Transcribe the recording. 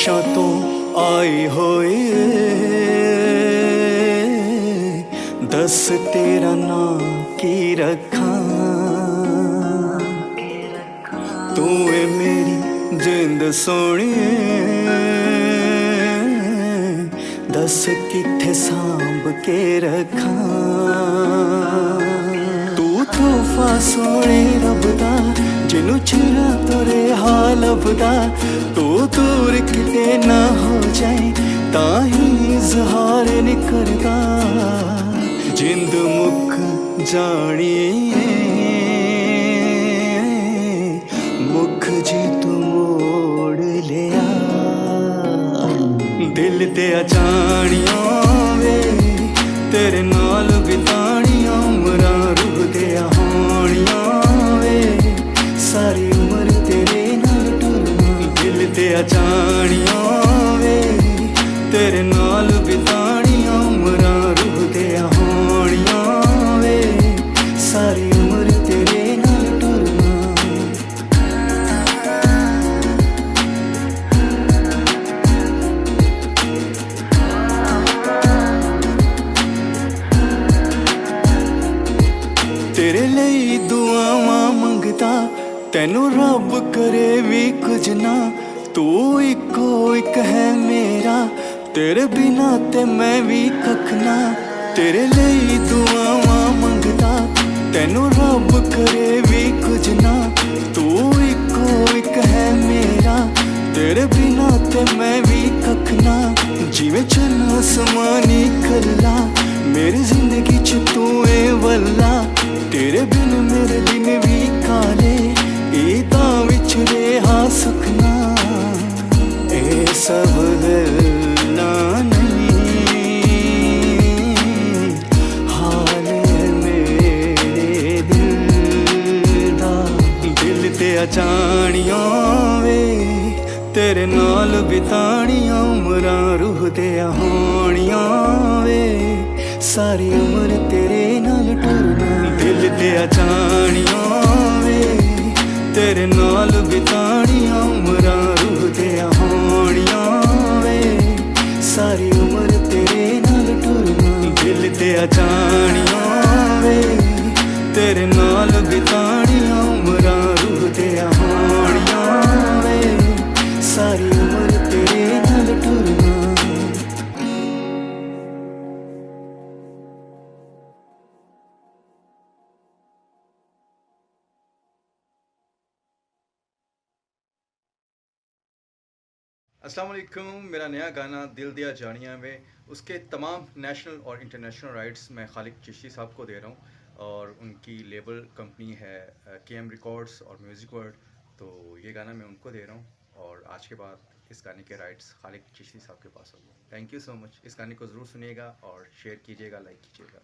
बारिशों तो आई होए, दस तेरा नाम की रखा। तू है मेरी जिंद सोनिए, दस किथे सांभ के रखा। तू तोहफा सोने रब दा, जिन्नू चिरा तोरे हाल लभदा। तू दूर किते ना हो जाए ताही इजहार नहीं करदा। जिंद मुख जानिए मुख जी तू मोड़ लिया। दिल ते अचानियां वे तेरे नाल बितानियां, उमरां रूह दे होनियां वे सारी उम्र तेरे नाल टुरना। दिल ते अचानियां वे तेरे नाल बितानियां, उमरां रूह दे होनियां वे सारी उम्र तेरे नाल टुरना। तेरे लिए दुआवां मंगदा, तैनू रब करे भी कुछ ना। तू इको एक है मेरा, तेरे बिना ते मैं भी कख ना। तेरे लिए दुआवां मंगदा, तैनू रब करे भी कुछ ना। तू इको एक है मेरा, तेरे बिना ते मैं भी कख ना। जिवें चन्न आसमानी कल्ला, मेरी जिंदगी च तू ए वल्ला। तेरे बिन मेरे दिन भी काले, ईदां विच रेहा सुखना। ए सब गल्लां नहीं, हाल है मेरे दिल दा। दिल ते अचानियां वे तेरे नाल बितानियां, उमरां रूह दे होनियां वे सारी उम्र तेरे नाल टुरना। दिल ते अचानियां वे तेरे नाल बितानियां, उमरां रूह दे होनियां वे सारी उम्र तेरे नाल टुरना। दिल ते अचानियां वे तेरे नाल बितानियां, उमरां रूह दे होनियां वे सारी उम्र तेरे नाल टुरना। अस्सलाम वालेकुम। मेरा नया गाना दिल दिया जानिया में उसके तमाम नेशनल और इंटरनेशनल राइट्स मैं खालिक चिश्ती साहब को दे रहा हूँ, और उनकी लेबल कंपनी है KM रिकॉर्ड्स और म्यूज़िक वर्ल्ड। तो ये गाना मैं उनको दे रहा हूँ, और आज के बाद इस गाने के राइट्स खालिक चिश्ती साहब के पास होंगे। Thank you so much. इस गाने को ज़रूर सुनिएगा और शेयर कीजिएगा, लाइक कीजिएगा।